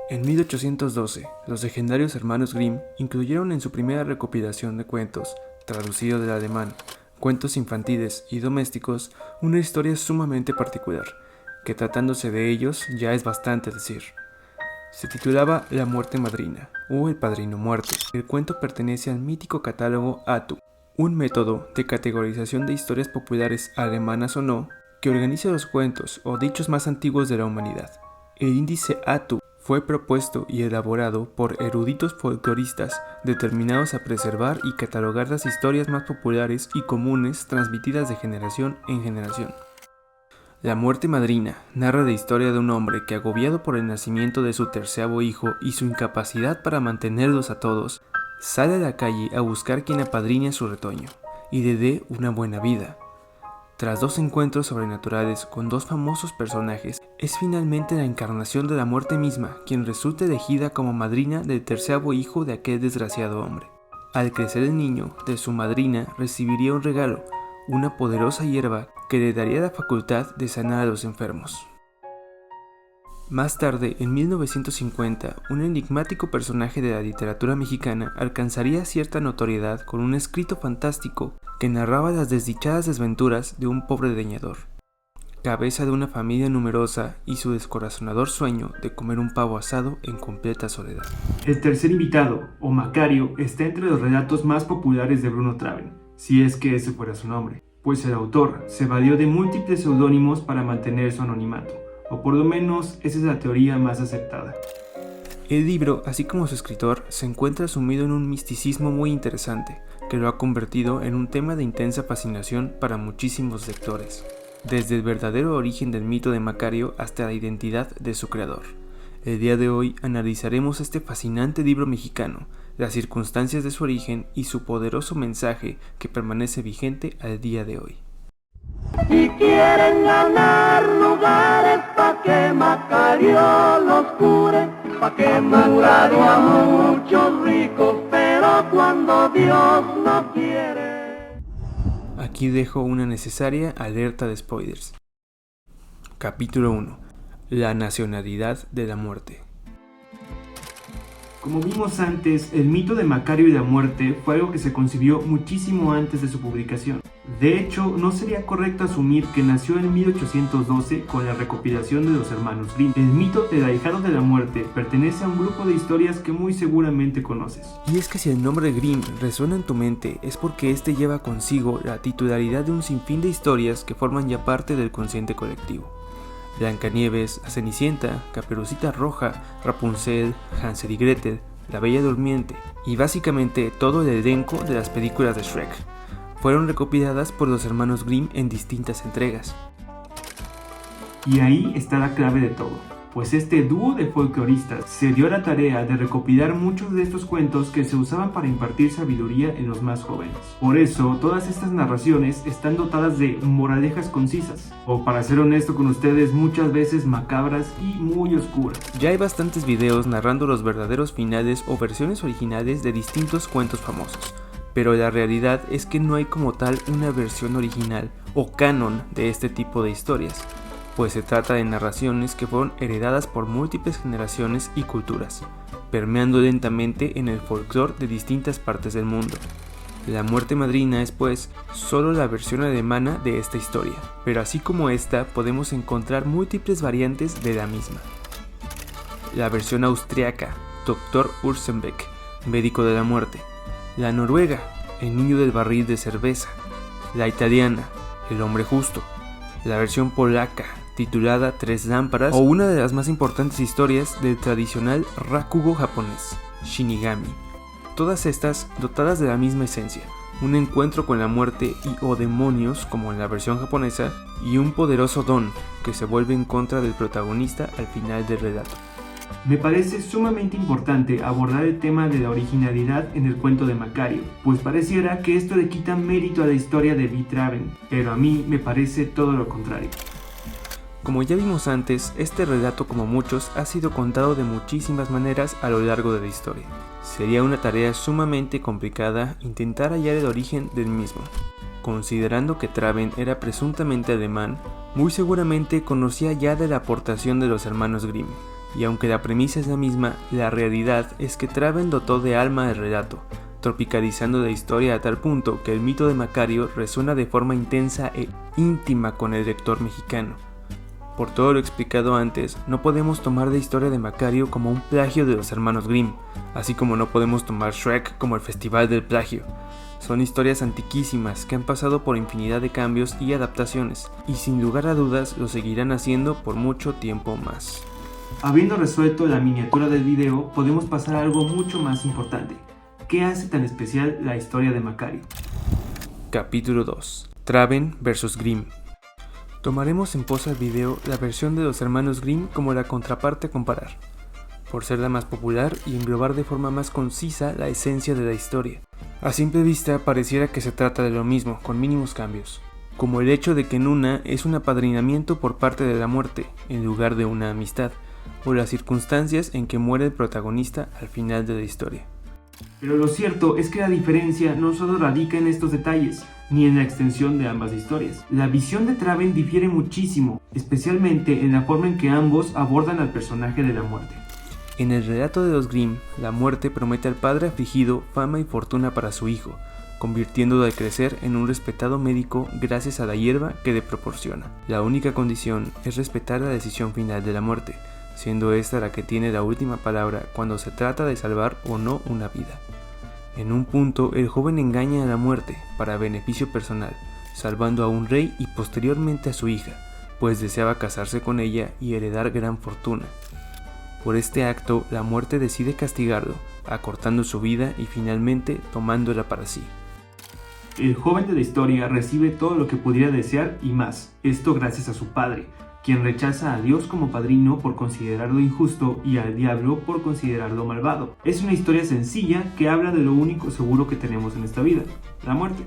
En 1812, los legendarios hermanos Grimm incluyeron en su primera recopilación de cuentos, traducido del alemán, cuentos infantiles y domésticos, una historia sumamente particular, que tratándose de ellos ya es bastante decir. Se titulaba La muerte madrina, o El padrino muerto. El cuento pertenece al mítico catálogo ATU, un método de categorización de historias populares alemanas o no, que organiza los cuentos o dichos más antiguos de la humanidad. El índice ATU fue propuesto y elaborado por eruditos folcloristas determinados a preservar y catalogar las historias más populares y comunes transmitidas de generación en generación. La muerte madrina narra la historia de un hombre que, agobiado por el nacimiento de su 13º hijo y su incapacidad para mantenerlos a todos, sale a la calle a buscar quien apadrine su retoño y le dé una buena vida. Tras 2 encuentros sobrenaturales con 2 famosos personajes, es finalmente la encarnación de la muerte misma quien resulta elegida como madrina del 13º hijo de aquel desgraciado hombre. Al crecer el niño, de su madrina recibiría un regalo, una poderosa hierba que le daría la facultad de sanar a los enfermos. Más tarde, en 1950, un enigmático personaje de la literatura mexicana alcanzaría cierta notoriedad con un escrito fantástico que narraba las desdichadas desventuras de un pobre leñador, cabeza de una familia numerosa y su descorazonador sueño de comer un pavo asado en completa soledad. El tercer invitado, o Macario, está entre los relatos más populares de Bruno Traven, si es que ese fuera su nombre, pues el autor se valió de múltiples seudónimos para mantener su anonimato, o por lo menos esa es la teoría más aceptada. El libro, así como su escritor, se encuentra sumido en un misticismo muy interesante, que lo ha convertido en un tema de intensa fascinación para muchísimos lectores, desde el verdadero origen del mito de Macario hasta la identidad de su creador. El día de hoy analizaremos este fascinante libro mexicano, las circunstancias de su origen y su poderoso mensaje que permanece vigente al día de hoy. Si quieren ganar lugares, pa' que Macario los cure, pa' que Macario a muchos ricos, pero cuando Dios no quiere. Aquí dejo una necesaria alerta de spoilers. Capítulo 1. La nacionalidad de la muerte. Como vimos antes, el mito de Macario y la muerte fue algo que se concibió muchísimo antes de su publicación. De hecho, no sería correcto asumir que nació en 1812 con la recopilación de los hermanos Grimm. El mito del ahijado de la muerte pertenece a un grupo de historias que muy seguramente conoces. Y es que si el nombre Grimm resuena en tu mente es porque este lleva consigo la titularidad de un sinfín de historias que forman ya parte del consciente colectivo. Blancanieves, La Cenicienta, Caperucita Roja, Rapunzel, Hansel y Gretel, La Bella Durmiente y básicamente todo el elenco de las películas de Shrek fueron recopiladas por los hermanos Grimm en distintas entregas. Y ahí está la clave de todo, pues este dúo de folcloristas se dio la tarea de recopilar muchos de estos cuentos que se usaban para impartir sabiduría en los más jóvenes. Por eso, todas estas narraciones están dotadas de moralejas concisas, o para ser honesto con ustedes, muchas veces macabras y muy oscuras. Ya hay bastantes videos narrando los verdaderos finales o versiones originales de distintos cuentos famosos, pero la realidad es que no hay como tal una versión original o canon de este tipo de historias, pues se trata de narraciones que fueron heredadas por múltiples generaciones y culturas, permeando lentamente en el folclore de distintas partes del mundo. La muerte madrina es pues solo la versión alemana de esta historia, pero así como esta podemos encontrar múltiples variantes de la misma. La versión austriaca, Dr. Ursenbeck, médico de la muerte. La noruega, el niño del barril de cerveza. La italiana, el hombre justo. La versión polaca, titulada Tres lámparas, o una de las más importantes historias del tradicional rakugo japonés, Shinigami. Todas estas dotadas de la misma esencia, un encuentro con la muerte y o demonios como en la versión japonesa, y un poderoso don que se vuelve en contra del protagonista al final del relato. Me parece sumamente importante abordar el tema de la originalidad en el cuento de Macario, pues pareciera que esto le quita mérito a la historia de V. Traven, pero a mí me parece todo lo contrario. Como ya vimos antes, este relato, como muchos, ha sido contado de muchísimas maneras a lo largo de la historia. Sería una tarea sumamente complicada intentar hallar el origen del mismo. Considerando que Traven era presuntamente alemán, muy seguramente conocía ya de la aportación de los hermanos Grimm, y aunque la premisa es la misma, la realidad es que Traven dotó de alma el relato, tropicalizando la historia a tal punto que el mito de Macario resuena de forma intensa e íntima con el lector mexicano. Por todo lo explicado antes, no podemos tomar la historia de Macario como un plagio de los hermanos Grimm, así como no podemos tomar Shrek como el festival del plagio. Son historias antiquísimas que han pasado por infinidad de cambios y adaptaciones, y sin lugar a dudas lo seguirán haciendo por mucho tiempo más. Habiendo resuelto la miniatura del video, podemos pasar a algo mucho más importante. ¿Qué hace tan especial la historia de Macario? Capítulo 2. Traven vs Grimm. Tomaremos en posa el video la versión de los hermanos Grimm como la contraparte a comparar, por ser la más popular y englobar de forma más concisa la esencia de la historia. A simple vista pareciera que se trata de lo mismo, con mínimos cambios, como el hecho de que en una es un apadrinamiento por parte de la muerte, en lugar de una amistad, o las circunstancias en que muere el protagonista al final de la historia. Pero lo cierto es que la diferencia no solo radica en estos detalles, ni en la extensión de ambas historias. La visión de Traven difiere muchísimo, especialmente en la forma en que ambos abordan al personaje de la muerte. En el relato de los Grimm, la muerte promete al padre afligido fama y fortuna para su hijo, convirtiéndolo al crecer en un respetado médico gracias a la hierba que le proporciona. La única condición es respetar la decisión final de la muerte, siendo esta la que tiene la última palabra cuando se trata de salvar o no una vida. En un punto, el joven engaña a la muerte para beneficio personal, salvando a un rey y posteriormente a su hija, pues deseaba casarse con ella y heredar gran fortuna. Por este acto, la muerte decide castigarlo, acortando su vida y finalmente tomándola para sí. El joven de la historia recibe todo lo que pudiera desear y más, esto gracias a su padre, quien rechaza a Dios como padrino por considerarlo injusto y al diablo por considerarlo malvado. Es una historia sencilla que habla de lo único seguro que tenemos en esta vida, la muerte.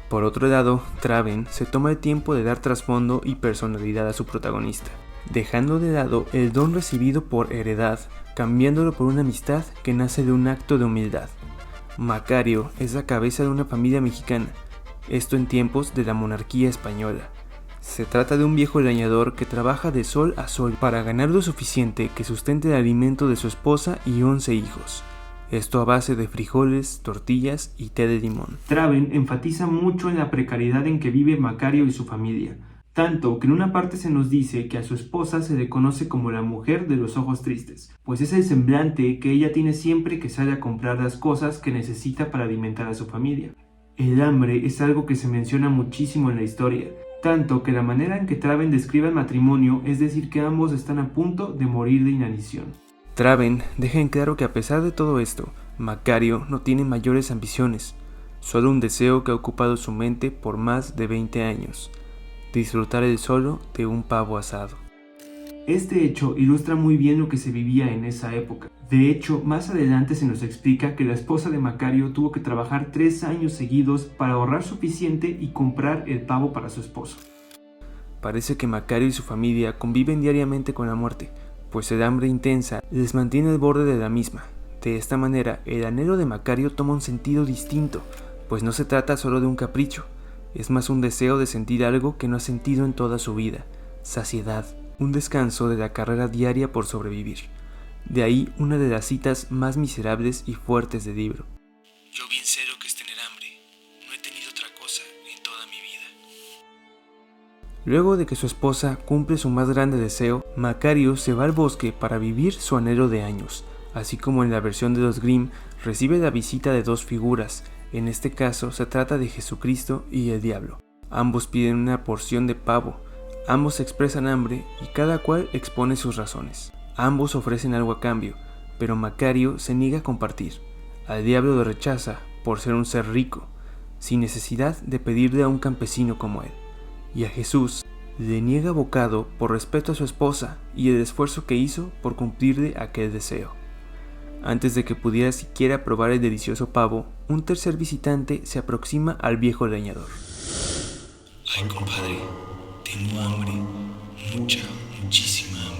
Por otro lado, Traven se toma el tiempo de dar trasfondo y personalidad a su protagonista, dejando de lado el don recibido por heredad, cambiándolo por una amistad que nace de un acto de humildad. Macario es la cabeza de una familia mexicana, esto en tiempos de la monarquía española. Se trata de un viejo leñador que trabaja de sol a sol para ganar lo suficiente que sustente el alimento de su esposa y 11 hijos. Esto a base de frijoles, tortillas y té de limón. Traven enfatiza mucho en la precariedad en que vive Macario y su familia, tanto que en una parte se nos dice que a su esposa se le conoce como la mujer de los ojos tristes, pues es el semblante que ella tiene siempre que sale a comprar las cosas que necesita para alimentar a su familia. El hambre es algo que se menciona muchísimo en la historia, tanto que la manera en que Traven describe el matrimonio es decir que ambos están a punto de morir de inanición. Traven deja en claro que a pesar de todo esto, Macario no tiene mayores ambiciones, solo un deseo que ha ocupado su mente por más de 20 años, disfrutar el solo de un pavo asado. Este hecho ilustra muy bien lo que se vivía en esa época. De hecho, más adelante se nos explica que la esposa de Macario tuvo que trabajar 3 años seguidos para ahorrar suficiente y comprar el pavo para su esposo. Parece que Macario y su familia conviven diariamente con la muerte, pues el hambre intensa les mantiene al borde de la misma. De esta manera, el anhelo de Macario toma un sentido distinto, pues no se trata solo de un capricho, es más un deseo de sentir algo que no ha sentido en toda su vida, saciedad, un descanso de la carrera diaria por sobrevivir. De ahí una de las citas más miserables y fuertes del libro. Yo bien sé lo que es tener hambre, no he tenido otra cosa en toda mi vida. Luego de que su esposa cumple su más grande deseo, Macario se va al bosque para vivir su anhelo de años, así como en la versión de los Grimm recibe la visita de 2 figuras, en este caso se trata de Jesucristo y el diablo. Ambos piden una porción de pavo, ambos expresan hambre y cada cual expone sus razones. Ambos ofrecen algo a cambio, pero Macario se niega a compartir. Al diablo lo rechaza por ser un ser rico, sin necesidad de pedirle a un campesino como él. Y a Jesús le niega bocado por respeto a su esposa y el esfuerzo que hizo por cumplirle aquel deseo. Antes de que pudiera siquiera probar el delicioso pavo, un tercer visitante se aproxima al viejo leñador. Ay, compadre, tengo hambre, muchísima hambre.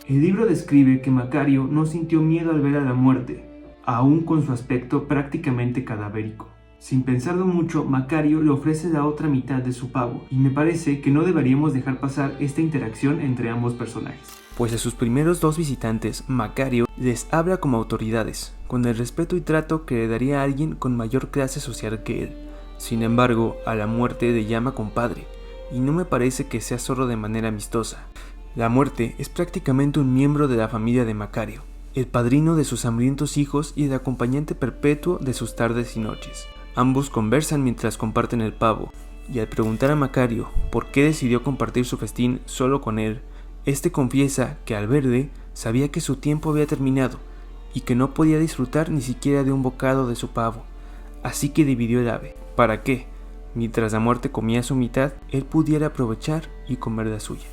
El libro describe que Macario no sintió miedo al ver a la muerte, aún con su aspecto prácticamente cadavérico. Sin pensarlo mucho, Macario le ofrece la otra mitad de su pavo, y me parece que no deberíamos dejar pasar esta interacción entre ambos personajes. Pues a sus primeros dos visitantes, Macario les habla como autoridades, con el respeto y trato que le daría a alguien con mayor clase social que él. Sin embargo, a la muerte le llama compadre, y no me parece que sea solo de manera amistosa. La muerte es prácticamente un miembro de la familia de Macario, el padrino de sus hambrientos hijos y el acompañante perpetuo de sus tardes y noches. Ambos conversan mientras comparten el pavo, y al preguntar a Macario por qué decidió compartir su festín solo con él, este confiesa que al verle sabía que su tiempo había terminado y que no podía disfrutar ni siquiera de un bocado de su pavo, así que dividió el ave, para que, mientras la muerte comía su mitad, él pudiera aprovechar y comer la suya.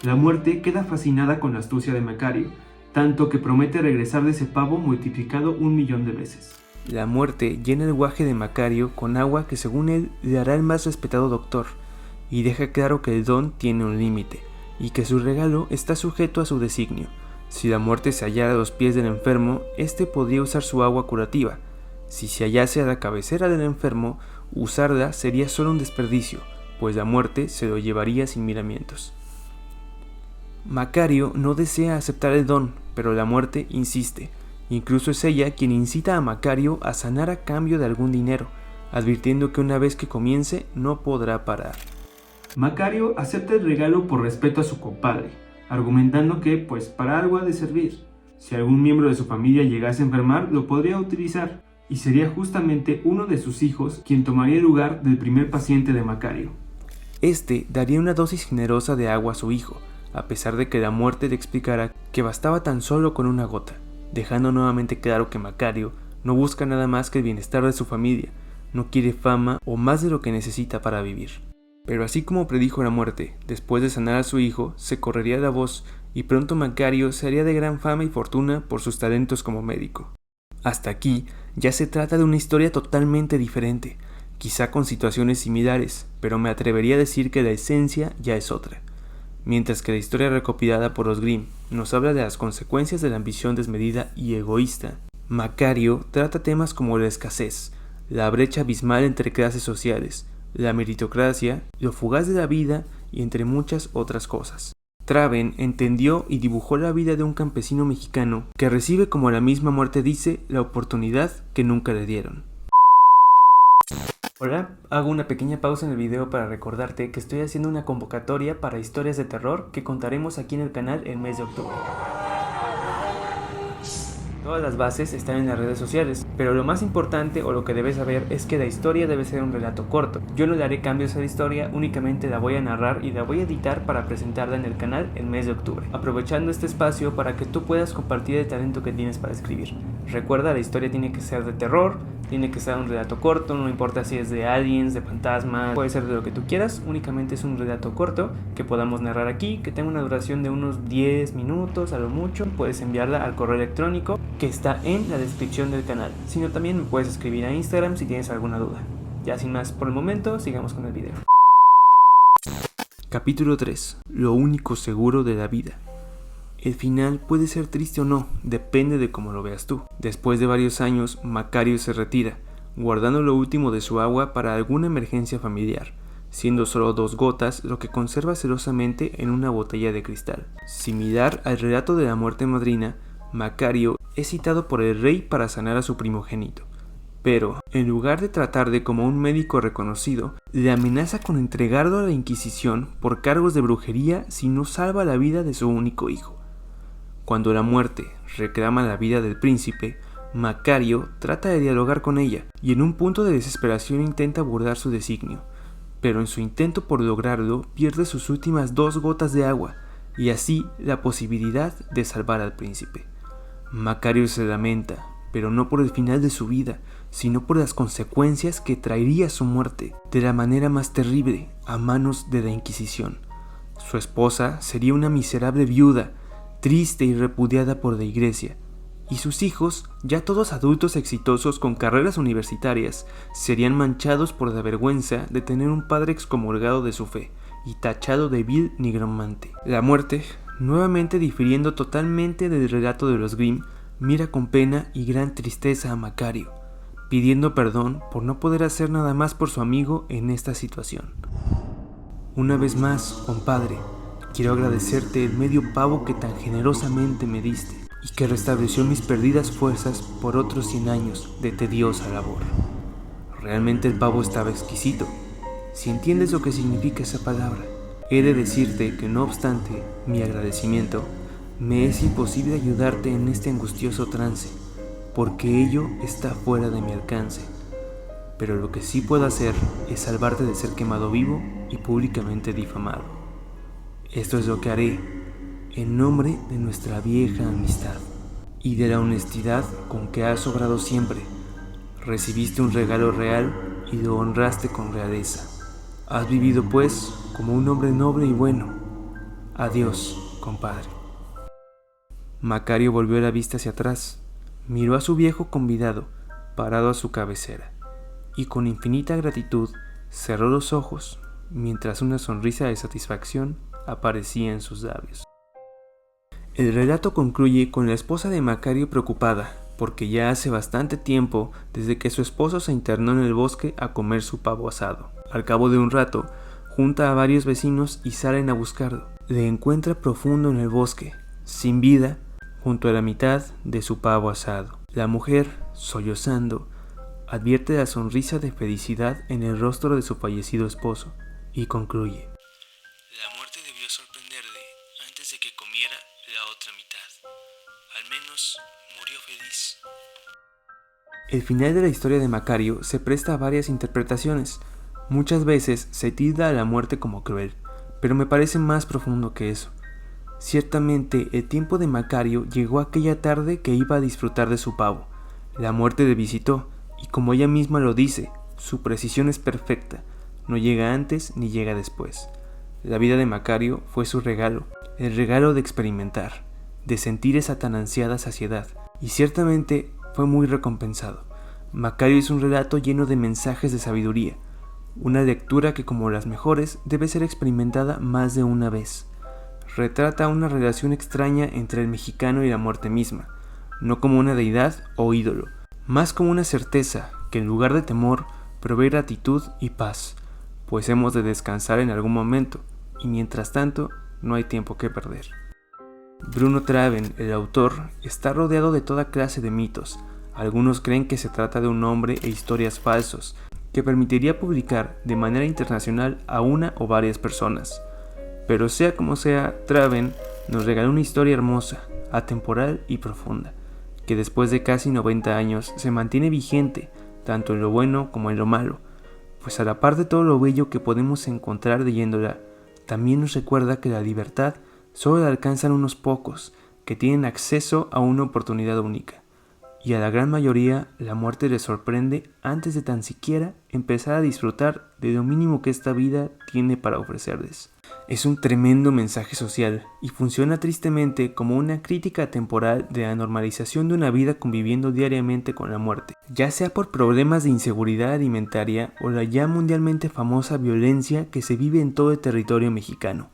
La muerte queda fascinada con la astucia de Macario, tanto que promete regresar de ese pavo multiplicado 1.000.000 de veces. La muerte llena el guaje de Macario con agua que según él le hará el más respetado doctor, y deja claro que el don tiene un límite, y que su regalo está sujeto a su designio. Si la muerte se hallara a los pies del enfermo, éste podría usar su agua curativa. Si se hallase a la cabecera del enfermo, usarla sería solo un desperdicio, pues la muerte se lo llevaría sin miramientos. Macario no desea aceptar el don, pero la muerte insiste. Incluso es ella quien incita a Macario a sanar a cambio de algún dinero, advirtiendo que una vez que comience no podrá parar. Macario acepta el regalo por respeto a su compadre, argumentando que, pues, para algo ha de servir. Si algún miembro de su familia llegase a enfermar, lo podría utilizar, y sería justamente uno de sus hijos quien tomaría el lugar del primer paciente de Macario. Este daría una dosis generosa de agua a su hijo, a pesar de que la muerte le explicara que bastaba tan solo con una gota, dejando nuevamente claro que Macario no busca nada más que el bienestar de su familia, no quiere fama o más de lo que necesita para vivir. Pero así como predijo la muerte, después de sanar a su hijo, se correría la voz y pronto Macario se haría de gran fama y fortuna por sus talentos como médico. Hasta aquí ya se trata de una historia totalmente diferente, quizá con situaciones similares, pero me atrevería a decir que la esencia ya es otra. Mientras que la historia recopilada por los Grimm nos habla de las consecuencias de la ambición desmedida y egoísta, Macario trata temas como la escasez, la brecha abismal entre clases sociales, la meritocracia, lo fugaz de la vida y entre muchas otras cosas. Traven entendió y dibujó la vida de un campesino mexicano que recibe, como la misma muerte dice, la oportunidad que nunca le dieron. Hola, hago una pequeña pausa en el video para recordarte que estoy haciendo una convocatoria para historias de terror que contaremos aquí en el canal el mes de octubre. Todas las bases están en las redes sociales, pero lo más importante o lo que debes saber es que la historia debe ser un relato corto. Yo no le haré cambios a la historia, únicamente la voy a narrar y la voy a editar para presentarla en el canal el mes de octubre, aprovechando este espacio para que tú puedas compartir el talento que tienes para escribir. Recuerda, la historia tiene que ser de terror, tiene que ser un relato corto, no importa si es de aliens, de fantasmas, puede ser de lo que tú quieras, únicamente es un relato corto que podamos narrar aquí, que tenga una duración de unos 10 minutos a lo mucho. Puedes enviarla al correo electrónico que está en la descripción del canal, sino también me puedes escribir a Instagram si tienes alguna duda. Ya sin más por el momento, sigamos con el video. Capítulo 3. Lo único seguro de la vida. El final puede ser triste o no, depende de cómo lo veas tú. Después de varios años, Macario se retira, guardando lo último de su agua para alguna emergencia familiar, siendo solo 2 gotas lo que conserva celosamente en una botella de cristal. Similar al relato de la muerte madrina, Macario es citado por el rey para sanar a su primogénito. Pero, en lugar de tratar de como un médico reconocido, le amenaza con entregarlo a la Inquisición por cargos de brujería si no salva la vida de su único hijo. Cuando la muerte reclama la vida del príncipe, Macario trata de dialogar con ella y en un punto de desesperación intenta abordar su designio, pero en su intento por lograrlo pierde sus últimas 2 gotas de agua y así la posibilidad de salvar al príncipe. Macario se lamenta, pero no por el final de su vida, sino por las consecuencias que traería su muerte de la manera más terrible a manos de la Inquisición. Su esposa sería una miserable viuda, triste y repudiada por la iglesia, y sus hijos, ya todos adultos exitosos con carreras universitarias, serían manchados por la vergüenza de tener un padre excomulgado de su fe y tachado de vil nigromante. La muerte nuevamente difiriendo totalmente del relato de los Grimm, mira con pena y gran tristeza a Macario, pidiendo perdón por no poder hacer nada más por su amigo en esta situación. Una vez más, compadre, quiero agradecerte el medio pavo que tan generosamente me diste y que restableció mis perdidas fuerzas por otros 100 años de tediosa labor. Realmente el pavo estaba exquisito, si entiendes lo que significa esa palabra. He de decirte que no obstante mi agradecimiento, me es imposible ayudarte en este angustioso trance, porque ello está fuera de mi alcance. Pero lo que sí puedo hacer es salvarte de ser quemado vivo y públicamente difamado. Esto es lo que haré, en nombre de nuestra vieja amistad y de la honestidad con que has obrado siempre. Recibiste un regalo real y lo honraste con realeza. Has vivido pues como un hombre noble y bueno. Adiós, compadre. Macario volvió la vista hacia atrás, miró a su viejo convidado parado a su cabecera y con infinita gratitud cerró los ojos mientras una sonrisa de satisfacción aparecía en sus labios. El relato concluye con la esposa de Macario preocupada, porque ya hace bastante tiempo desde que su esposo se internó en el bosque a comer su pavo asado. Al cabo de un rato, junta a varios vecinos y salen a buscarlo. Le encuentra profundo en el bosque, sin vida, junto a la mitad de su pavo asado. La mujer, sollozando, advierte la sonrisa de felicidad en el rostro de su fallecido esposo y concluye: La muerte debió sorprenderle antes de que comiera la otra mitad. Al menos murió feliz. El final de la historia de Macario se presta a varias interpretaciones. Muchas veces se tilda a la muerte como cruel, pero me parece más profundo que eso. Ciertamente el tiempo de Macario llegó aquella tarde que iba a disfrutar de su pavo. La muerte le visitó, y como ella misma lo dice, su precisión es perfecta, no llega antes ni llega después. La vida de Macario fue su regalo, el regalo de experimentar, de sentir esa tan ansiada saciedad, y ciertamente fue muy recompensado. Macario es un relato lleno de mensajes de sabiduría, una lectura que, como las mejores, debe ser experimentada más de una vez. Retrata una relación extraña entre el mexicano y la muerte misma, no como una deidad o ídolo, más como una certeza que en lugar de temor provee gratitud y paz, pues hemos de descansar en algún momento, y mientras tanto no hay tiempo que perder. Bruno Traven, el autor, está rodeado de toda clase de mitos. Algunos creen que se trata de un nombre e historias falsos, que permitiría publicar de manera internacional a una o varias personas. Pero sea como sea, Traven nos regaló una historia hermosa, atemporal y profunda, que después de casi 90 años se mantiene vigente, tanto en lo bueno como en lo malo, pues a la par de todo lo bello que podemos encontrar leyéndola, también nos recuerda que la libertad solo la alcanzan unos pocos, que tienen acceso a una oportunidad única, y a la gran mayoría la muerte les sorprende antes de tan siquiera empezar a disfrutar de lo mínimo que esta vida tiene para ofrecerles. Es un tremendo mensaje social y funciona tristemente como una crítica temporal de la normalización de una vida conviviendo diariamente con la muerte, ya sea por problemas de inseguridad alimentaria o la ya mundialmente famosa violencia que se vive en todo el territorio mexicano.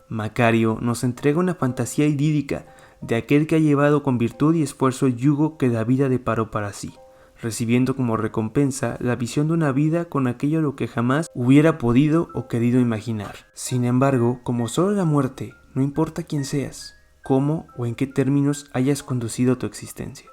Macario nos entrega una fantasía idílica de aquel que ha llevado con virtud y esfuerzo el yugo que la vida deparó para sí, recibiendo como recompensa la visión de una vida con aquello a lo que jamás hubiera podido o querido imaginar. Sin embargo, como solo la muerte, no importa quién seas, cómo o en qué términos hayas conducido tu existencia.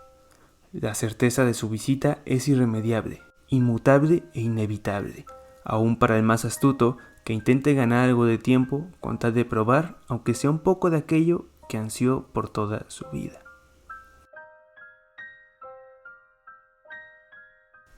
La certeza de su visita es irremediable, inmutable e inevitable, aún para el más astuto que intente ganar algo de tiempo con tal de probar, aunque sea un poco de aquello que ansió por toda su vida.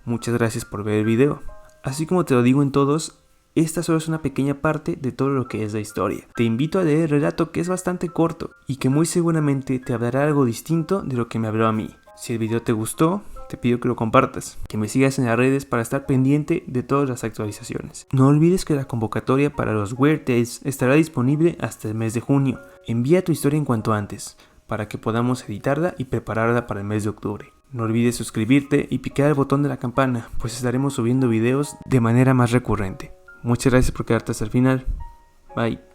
Muchas gracias por ver el video. Así como te lo digo en todos, esta solo es una pequeña parte de todo lo que es la historia. Te invito a leer el relato, que es bastante corto y que muy seguramente te hablará algo distinto de lo que me habló a mí. Si el video te gustó, te pido que lo compartas, que me sigas en las redes para estar pendiente de todas las actualizaciones. No olvides que la convocatoria para los Weird Tales estará disponible hasta el mes de junio. Envía tu historia en cuanto antes, para que podamos editarla y prepararla para el mes de octubre. No olvides suscribirte y picar el botón de la campana, pues estaremos subiendo videos de manera más recurrente. Muchas gracias por quedarte hasta el final. Bye.